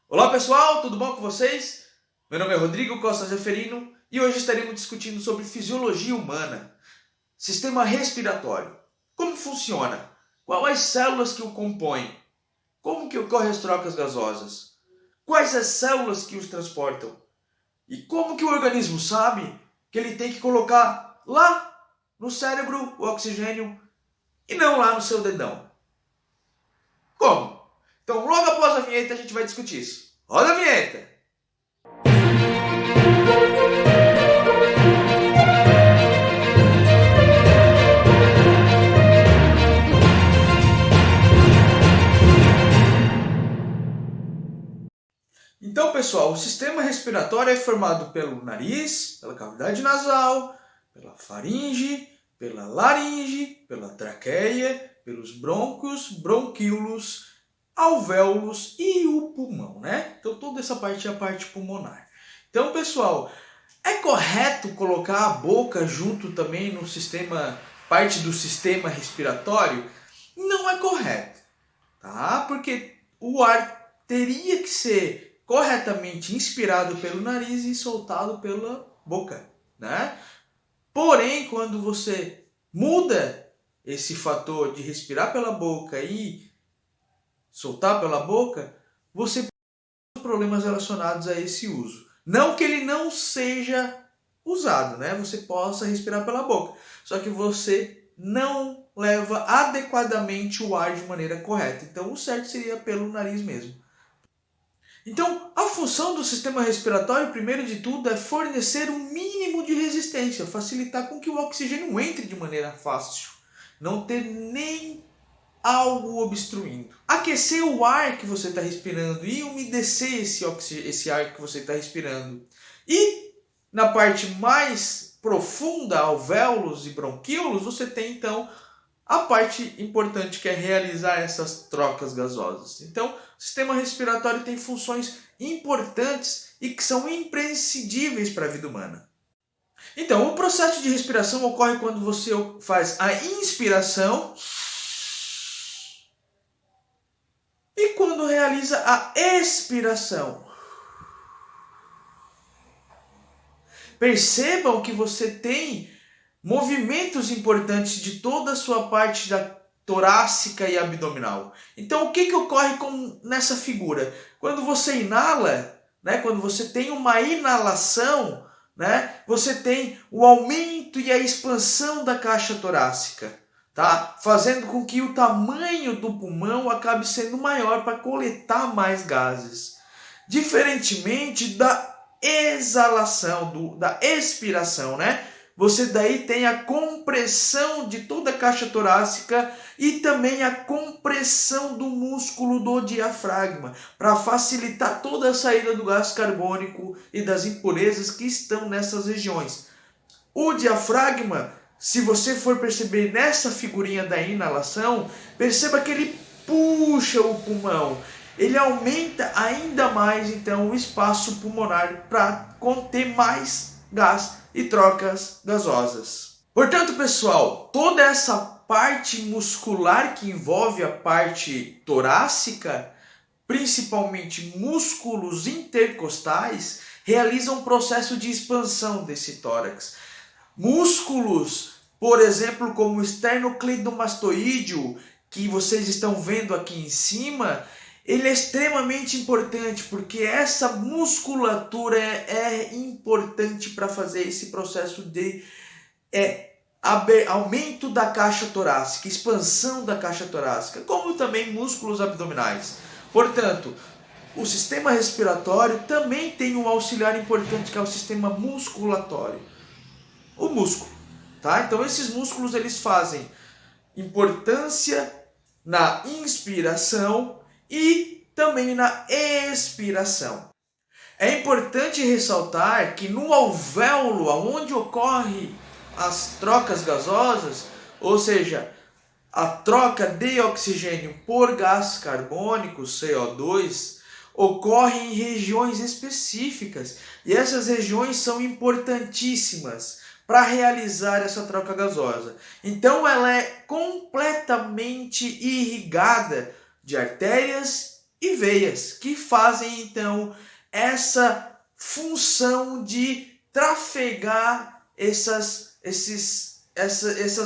Olá pessoal, tudo bom com vocês? Meu nome é Rodrigo Costa Zeferino e hoje estaremos discutindo sobre fisiologia humana, sistema respiratório. Como funciona? Quais as células que o compõem? Como que ocorrem as trocas gasosas? Quais as células que os transportam? E como que o organismo sabe que ele tem que colocar lá no cérebro o oxigênio e não lá no seu dedão? Como? Então logo após a vinheta a gente vai discutir isso. Roda a vinheta! Então, pessoal, o sistema respiratório é formado pelo nariz, pela cavidade nasal, pela faringe, pela laringe, pela traqueia, pelos brônquios, bronquíolos, alvéolos e o pulmão, né? Então, toda essa parte é a parte pulmonar. Então, pessoal, é correto colocar a boca junto também no sistema, parte do sistema respiratório? Não é correto, tá? Porque o ar teria que ser corretamente inspirado pelo nariz e soltado pela boca, né? Porém, quando você muda esse fator de respirar pela boca e soltar pela boca, você tem problemas relacionados a esse uso. Não que ele não seja usado, né? Você possa respirar pela boca, só que você não leva adequadamente o ar de maneira correta. Então, o certo seria pelo nariz mesmo. Então, a função do sistema respiratório, primeiro de tudo, é fornecer um mínimo de resistência, facilitar com que o oxigênio entre de maneira fácil, não ter nem algo obstruindo. Aquecer o ar que você está respirando e umedecer esse ar que você está respirando. E na parte mais profunda, alvéolos e bronquíolos, você tem então a parte importante que é realizar essas trocas gasosas. Então, o sistema respiratório tem funções importantes e que são imprescindíveis para a vida humana. Então, o processo de respiração ocorre quando você faz a inspiração e quando realiza a expiração. Percebam que você tem movimentos importantes de toda a sua parte da torácica e abdominal. Então, o que ocorre nessa figura? Quando você inala, né, quando você tem uma inalação, né, você tem o aumento e a expansão da caixa torácica, tá? Fazendo com que o tamanho do pulmão acabe sendo maior para coletar mais gases. Diferentemente da exalação, da expiração, né? Você daí tem a compressão de toda a caixa torácica e também a compressão do músculo do diafragma, para facilitar toda a saída do gás carbônico e das impurezas que estão nessas regiões. O diafragma, se você for perceber nessa figurinha da inalação, perceba que ele puxa o pulmão. Ele aumenta ainda mais então o espaço pulmonar para conter mais gás e trocas gasosas. Portanto, pessoal, toda essa parte muscular que envolve a parte torácica, principalmente músculos intercostais, realizam um processo de expansão desse tórax. Músculos, por exemplo, como o esternocleidomastoideo, que vocês estão vendo aqui em cima, ele é extremamente importante porque essa musculatura é importante para fazer esse processo de aumento da caixa torácica, expansão da caixa torácica, como também músculos abdominais. Portanto, o sistema respiratório também tem um auxiliar importante que é o sistema musculatório, o músculo, tá? Então esses músculos eles fazem importância na inspiração e também na expiração. É importante ressaltar que no alvéolo, onde ocorre as trocas gasosas, ou seja, a troca de oxigênio por gás carbônico, CO2, ocorre em regiões específicas. E essas regiões são importantíssimas para realizar essa troca gasosa. Então ela é completamente irrigada de artérias e veias, que fazem então essa função de trafegar essas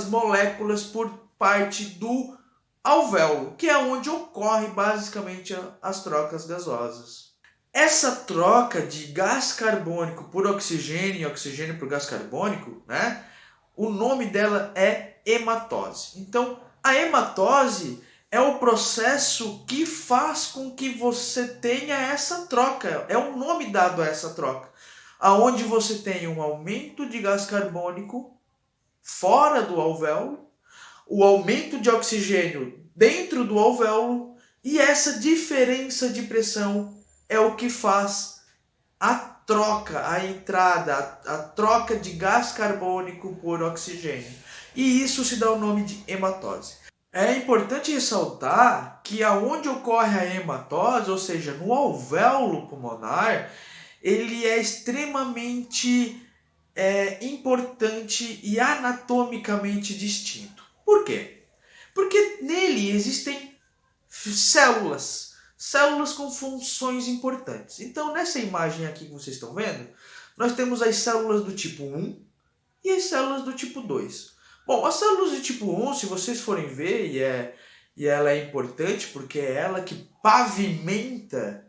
moléculas por parte do alvéolo, que é onde ocorre basicamente as trocas gasosas. Essa troca de gás carbônico por oxigênio e oxigênio por gás carbônico, né? O nome dela é hematose. Então, a hematose é o processo que faz com que você tenha essa troca. É o nome dado a essa troca. Aonde você tem um aumento de gás carbônico fora do alvéolo, o aumento de oxigênio dentro do alvéolo, e essa diferença de pressão é o que faz a troca, a entrada, a troca de gás carbônico por oxigênio. E isso se dá o nome de hematose. É importante ressaltar que aonde ocorre a hematose, ou seja, no alvéolo pulmonar, ele é extremamente importante e anatomicamente distinto. Por quê? Porque nele existem células com funções importantes. Então, nessa imagem aqui que vocês estão vendo, nós temos as células do tipo 1 e as células do tipo 2. Bom, as células do tipo 1, se vocês forem ver, e ela é importante porque é ela que pavimenta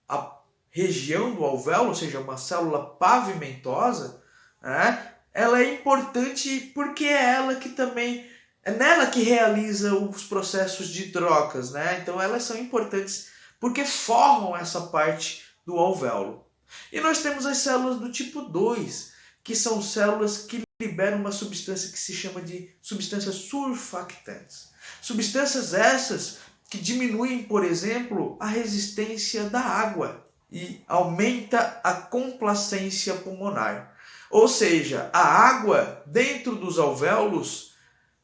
a região do alvéolo, ou seja, uma célula pavimentosa, né? Ela é importante porque é ela que também é nela que realiza os processos de trocas, né? Então elas são importantes porque formam essa parte do alvéolo. E nós temos as células do tipo 2, que são células que liberam uma substância que se chama de substâncias surfactantes. Substâncias essas que diminuem, por exemplo, a resistência da água e aumenta a complacência pulmonar. Ou seja, a água dentro dos alvéolos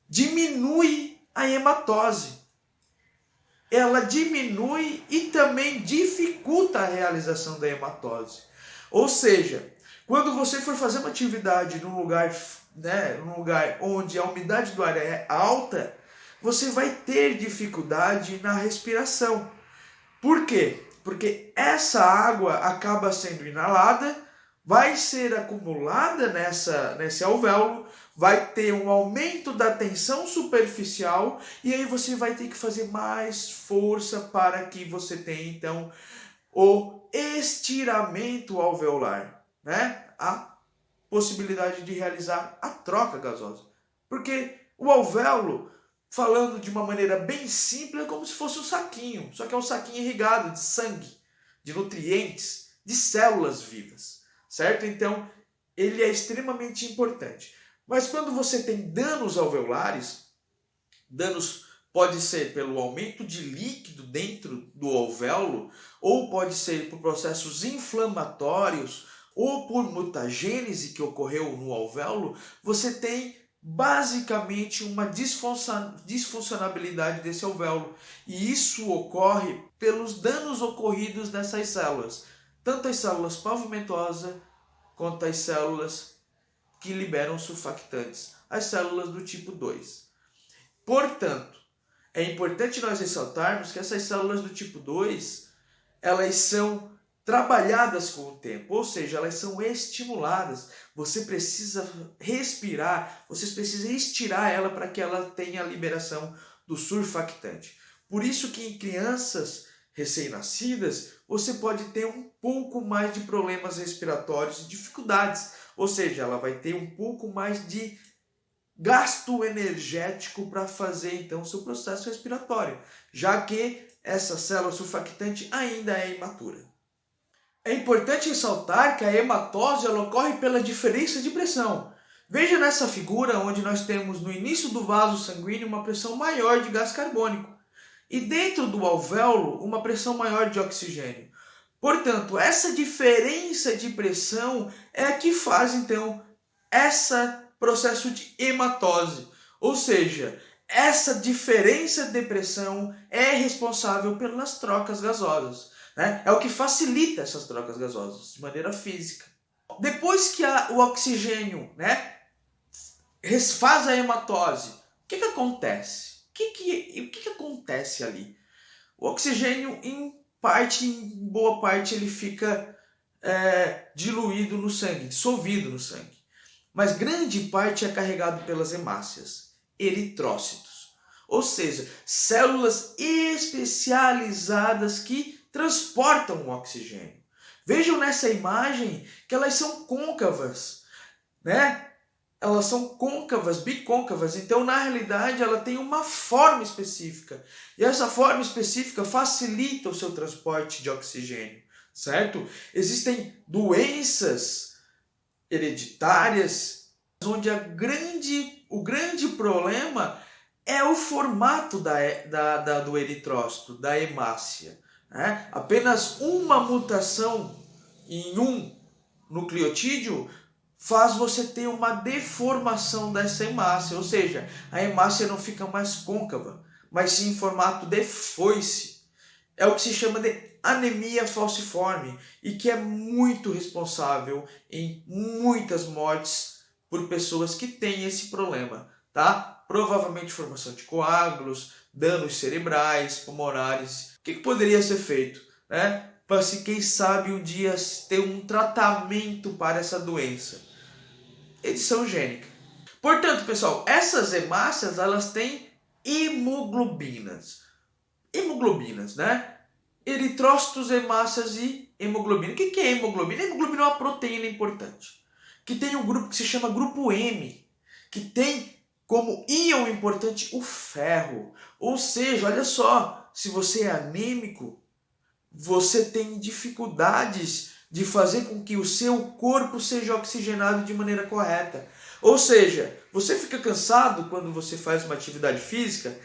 diminui a hematose. Ela diminui e também dificulta a realização da hematose. Ou seja, quando você for fazer uma atividade num lugar onde a umidade do ar é alta, você vai ter dificuldade na respiração. Por quê? Porque essa água acaba sendo inalada, vai ser acumulada nesse alvéolo, vai ter um aumento da tensão superficial e aí você vai ter que fazer mais força para que você tenha então o estiramento alveolar, né? A possibilidade de realizar a troca gasosa. Porque o alvéolo, falando de uma maneira bem simples, é como se fosse um saquinho, só que é um saquinho irrigado de sangue, de nutrientes, de células vivas, certo? Então, ele é extremamente importante. Mas quando você tem danos alveolares, danos pode ser pelo aumento de líquido dentro do alvéolo, ou pode ser por processos inflamatórios, ou por mutagênese que ocorreu no alvéolo, você tem basicamente uma disfuncionabilidade desse alvéolo. E isso ocorre pelos danos ocorridos nessas células, tanto as células pavimentosas quanto as células que liberam surfactantes, as células do tipo 2. Portanto, é importante nós ressaltarmos que essas células do tipo 2, elas são trabalhadas com o tempo, ou seja, elas são estimuladas. Você precisa respirar, você precisa estirar ela para que ela tenha a liberação do surfactante. Por isso que em crianças recém-nascidas, você pode ter um pouco mais de problemas respiratórios e dificuldades, ou seja, ela vai ter um pouco mais de gasto energético para fazer então o seu processo respiratório, já que essa célula surfactante ainda é imatura. É importante ressaltar que a hematose ela ocorre pela diferença de pressão. Veja nessa figura onde nós temos no início do vaso sanguíneo uma pressão maior de gás carbônico e dentro do alvéolo uma pressão maior de oxigênio. Portanto, essa diferença de pressão é a que faz então esse processo de hematose. Ou seja, essa diferença de pressão é responsável pelas trocas gasosas. Né? É o que facilita essas trocas gasosas de maneira física. Depois que o oxigênio, né, faz a hematose, o que acontece? O que acontece ali? O oxigênio, em boa parte, ele fica diluído no sangue, dissolvido no sangue. Mas grande parte é carregado pelas hemácias, eritrócitos, ou seja, células especializadas que transportam o oxigênio. Vejam nessa imagem que elas são côncavas, né? Elas são côncavas, bicôncavas, então na realidade ela tem uma forma específica. E essa forma específica facilita o seu transporte de oxigênio, certo? Existem doenças hereditárias onde o grande problema é o formato do eritrócito, da hemácia. Né? Apenas uma mutação em um nucleotídeo faz você ter uma deformação dessa hemácia, ou seja, a hemácia não fica mais côncava, mas sim em formato de foice. É o que se chama de anemia falciforme e que é muito responsável em muitas mortes por pessoas que têm esse problema, tá? Provavelmente formação de coágulos, danos cerebrais, pulmonares. O que poderia ser feito, né? Para se, quem sabe, um dia ter um tratamento para essa doença. Edição gênica. Portanto, pessoal, essas hemácias, elas têm hemoglobinas. Hemoglobinas, né? Eritrócitos, hemácias e hemoglobina. O que é hemoglobina? A hemoglobina é uma proteína importante, que tem um grupo que se chama grupo M, que tem como íon importante o ferro. Ou seja, olha só, se você é anêmico, você tem dificuldades de fazer com que o seu corpo seja oxigenado de maneira correta. Ou seja, você fica cansado quando você faz uma atividade física,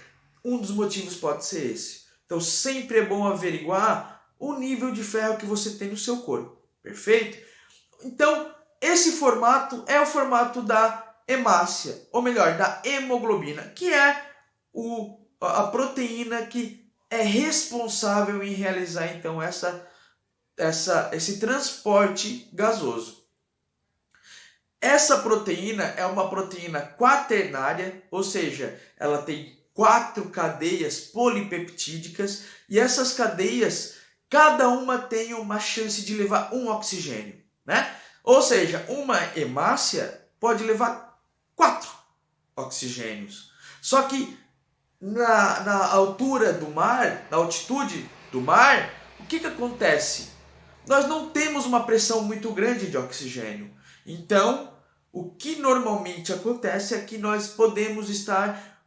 um dos motivos pode ser esse. Então sempre é bom averiguar o nível de ferro que você tem no seu corpo. Perfeito? Então, esse formato é o formato da hemácia, ou melhor, da hemoglobina, que é a proteína que é responsável em realizar então esse transporte gasoso. Essa proteína é uma proteína quaternária, ou seja, ela tem 4 cadeias polipeptídicas e essas cadeias, cada uma tem uma chance de levar um oxigênio, né? Ou seja, uma hemácia pode levar 4 oxigênios. Só que na altura do mar, na altitude do mar, o que acontece? Nós não temos uma pressão muito grande de oxigênio. Então, o que normalmente acontece é que nós podemos estar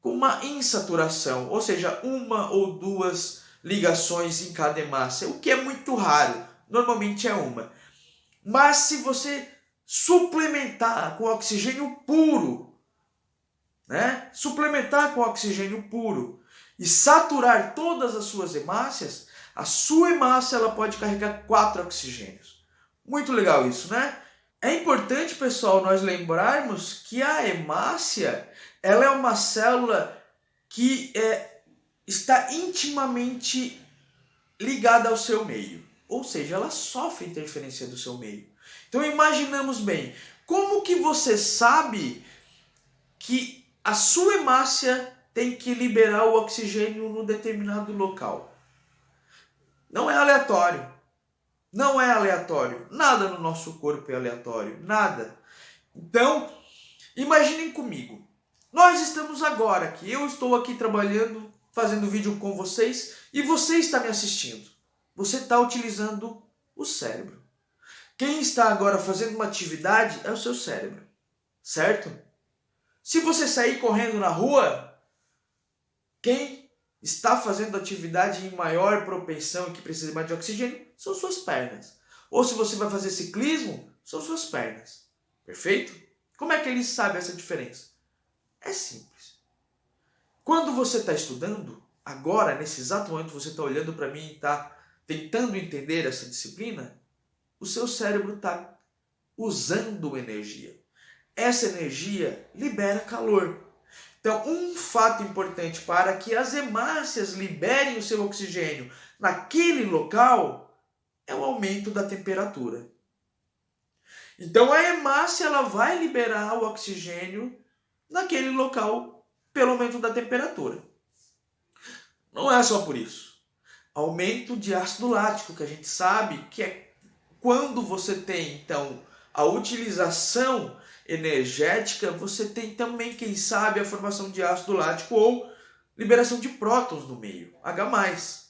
com uma insaturação, ou seja, uma ou duas ligações em cada hemácia, o que é muito raro, normalmente é uma. Mas se você suplementar com oxigênio puro, né? Suplementar com oxigênio puro e saturar todas as suas hemácias, a sua hemácia ela pode carregar 4 oxigênios. Muito legal isso, né? É importante, pessoal, nós lembrarmos que a hemácia ela é uma célula que está intimamente ligada ao seu meio. Ou seja, ela sofre interferência do seu meio. Então imaginamos bem, como que você sabe que a sua hemácia tem que liberar o oxigênio num determinado local? Não é aleatório. Não é aleatório. Nada no nosso corpo é aleatório. Nada. Então, imaginem comigo. Nós estamos agora aqui. Eu estou aqui trabalhando, fazendo vídeo com vocês e você está me assistindo. Você está utilizando o cérebro. Quem está agora fazendo uma atividade é o seu cérebro. Certo? Se você sair correndo na rua, quem está fazendo atividade em maior propensão e que precisa mais de oxigênio são suas pernas. Ou se você vai fazer ciclismo, são suas pernas. Perfeito? Como é que ele sabe essa diferença? É simples. Quando você está estudando, agora, nesse exato momento, você está olhando para mim e está tentando entender essa disciplina, o seu cérebro está usando energia. Essa energia libera calor. Então, um fato importante para que as hemácias liberem o seu oxigênio naquele local é o aumento da temperatura. Então, a hemácia ela vai liberar o oxigênio naquele local pelo aumento da temperatura. Não é só por isso. Aumento de ácido lático, que a gente sabe que é quando você tem, então, a utilização energética, você tem também, quem sabe, a formação de ácido lático ou liberação de prótons no meio, H+,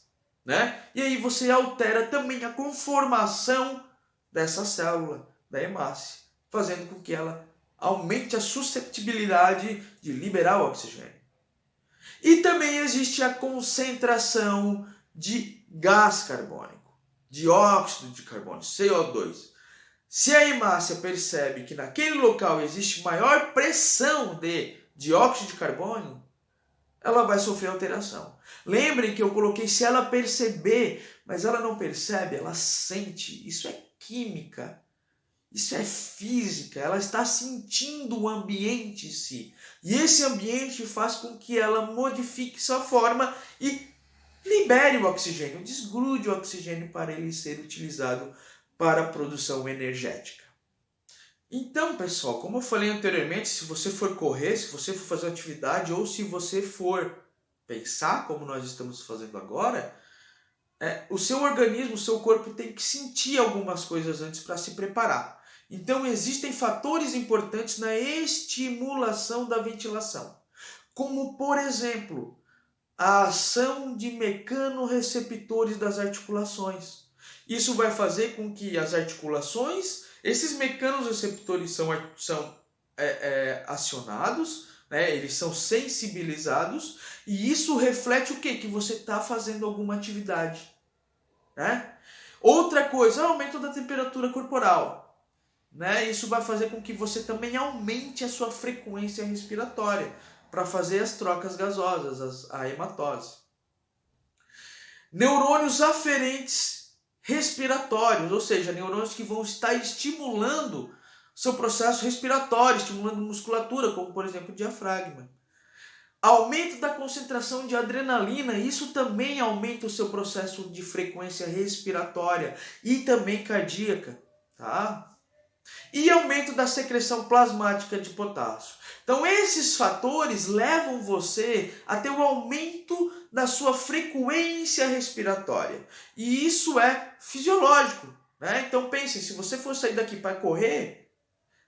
né? E aí você altera também a conformação dessa célula, da hemácia, fazendo com que ela aumente a susceptibilidade de liberar o oxigênio. E também existe a concentração de gás carbônico, dióxido de carbono, CO2. Se a hemácia percebe que naquele local existe maior pressão de dióxido de carbono, ela vai sofrer alteração. Lembrem que eu coloquei se ela perceber, mas ela não percebe, ela sente. Isso é química, isso é física, ela está sentindo o ambiente em si. E esse ambiente faz com que ela modifique sua forma e libere o oxigênio, desgrude o oxigênio para ele ser utilizado para a produção energética. Então, pessoal, como eu falei anteriormente, se você for correr, se você for fazer atividade ou se você for pensar, como nós estamos fazendo agora, o seu organismo, o seu corpo tem que sentir algumas coisas antes para se preparar. Então, existem fatores importantes na estimulação da ventilação, como, por exemplo, a ação de mecanorreceptores das articulações. Isso vai fazer com que as articulações, esses mecanorreceptores são acionados, né? Eles são sensibilizados, e isso reflete o quê? Que você está fazendo alguma atividade. Né? Outra coisa, aumento da temperatura corporal. Né? Isso vai fazer com que você também aumente a sua frequência respiratória para fazer as trocas gasosas, a hematose. Neurônios aferentes respiratórios, ou seja, neurônios que vão estar estimulando seu processo respiratório, estimulando musculatura, como por exemplo o diafragma. Aumento da concentração de adrenalina, isso também aumenta o seu processo de frequência respiratória e também cardíaca, tá? E aumento da secreção plasmática de potássio. Então esses fatores levam você a ter um aumento da sua frequência respiratória. E isso é fisiológico, né? Então pensem, se você for sair daqui para correr,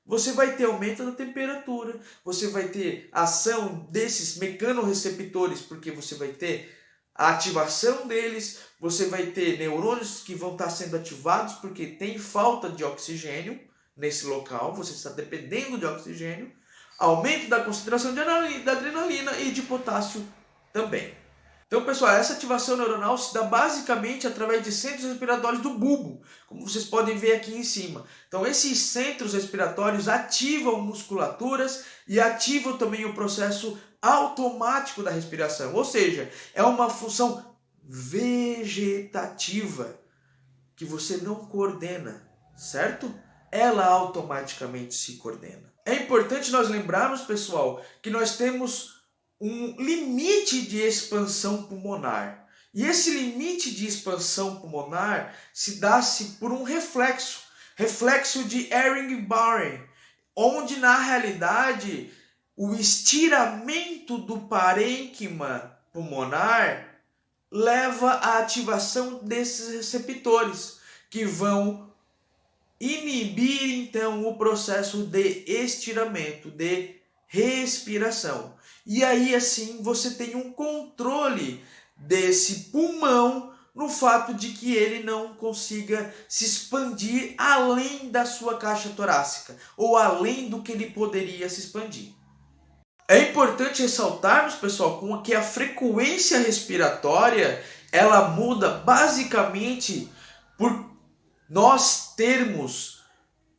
você vai ter aumento da temperatura, você vai ter ação desses mecanorreceptores, porque você vai ter a ativação deles, você vai ter neurônios que vão estar sendo ativados porque tem falta de oxigênio nesse local, você está dependendo de oxigênio, aumento da concentração de adrenalina e de potássio também. Então, pessoal, essa ativação neuronal se dá basicamente através de centros respiratórios do bulbo, como vocês podem ver aqui em cima. Então, esses centros respiratórios ativam musculaturas e ativam também o processo automático da respiração, ou seja, é uma função vegetativa que você não coordena, certo? Ela automaticamente se coordena. É importante nós lembrarmos, pessoal, que nós temos um limite de expansão pulmonar. E esse limite de expansão pulmonar se dá-se por um reflexo de Ehring-Barren, onde na realidade o estiramento do parênquima pulmonar leva à ativação desses receptores, que vão inibir então o processo de estiramento, de respiração. E aí assim você tem um controle desse pulmão no fato de que ele não consiga se expandir além da sua caixa torácica ou além do que ele poderia se expandir. É importante ressaltarmos, pessoal, que a frequência respiratória ela muda basicamente por nós termos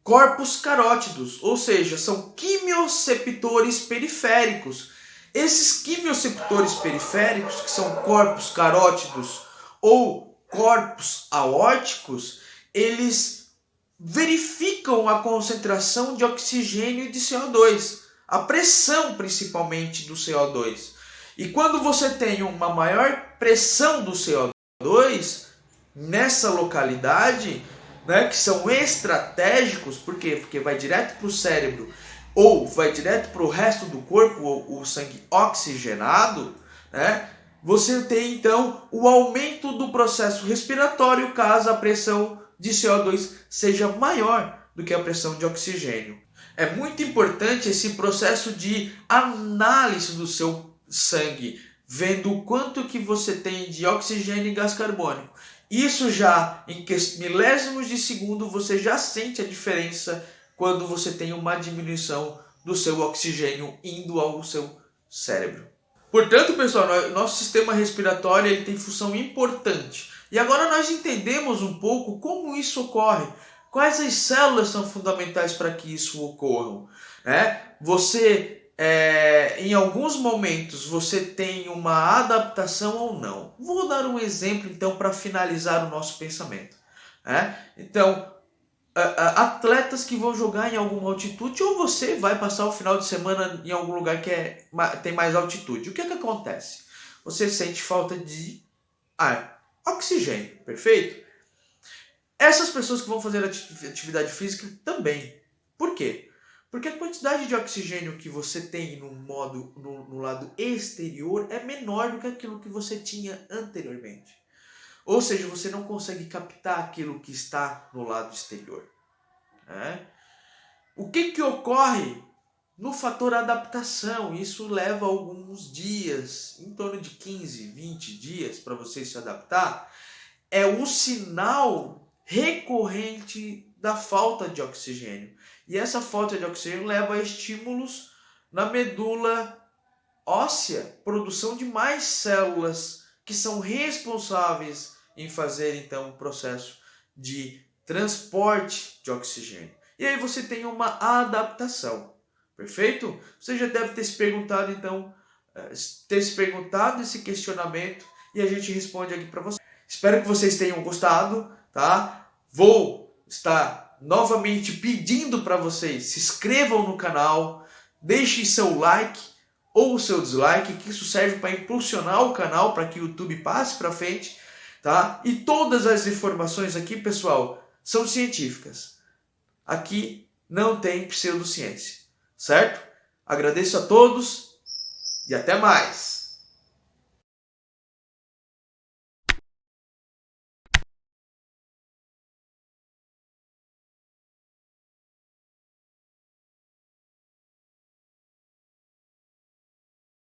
corpos carótidos, ou seja, são quimioceptores periféricos. Esses quimioceptores periféricos, que são corpos carótidos ou corpos aórticos, eles verificam a concentração de oxigênio e de CO2, a pressão principalmente do CO2. E quando você tem uma maior pressão do CO2 nessa localidade, né, que são estratégicos, por quê? Porque vai direto para o cérebro ou vai direto para o resto do corpo, o sangue oxigenado, né? você tem então o aumento do processo respiratório caso a pressão de CO2 seja maior do que a pressão de oxigênio. É muito importante esse processo de análise do seu sangue, vendo o quanto que você tem de oxigênio e gás carbônico. Isso já em milésimos de segundo você já sente a diferença quando você tem uma diminuição do seu oxigênio indo ao seu cérebro. Portanto, pessoal, nosso sistema respiratório ele tem função importante. E agora nós entendemos um pouco como isso ocorre. Quais as células são fundamentais para que isso ocorra? Em alguns momentos, você tem uma adaptação ou não. Vou dar um exemplo, então, para finalizar o nosso pensamento. Então, atletas que vão jogar em alguma altitude, ou você vai passar o final de semana em algum lugar que tem mais altitude. O que acontece? Você sente falta de ar, oxigênio, perfeito? Essas pessoas que vão fazer atividade física também. Por quê? Porque a quantidade de oxigênio que você tem no lado exterior é menor do que aquilo que você tinha anteriormente. Ou seja, você não consegue captar aquilo que está no lado exterior. O que ocorre no fator adaptação? Isso leva alguns dias, em torno de 15, 20 dias para você se adaptar. É o sinal recorrente da falta de oxigênio. E essa falta de oxigênio leva a estímulos na medula óssea, produção de mais células que são responsáveis em fazer então o processo de transporte de oxigênio. E aí você tem uma adaptação, perfeito? Você já deve ter se perguntado então, esse questionamento e a gente responde aqui para você. Espero que vocês tenham gostado, tá? Vou estar novamente pedindo para vocês se inscrevam no canal, deixem seu like ou seu dislike, que isso serve para impulsionar o canal para que o YouTube passe para frente, tá? E todas as informações aqui, pessoal, são científicas. Aqui não tem pseudociência, certo? Agradeço a todos e até mais!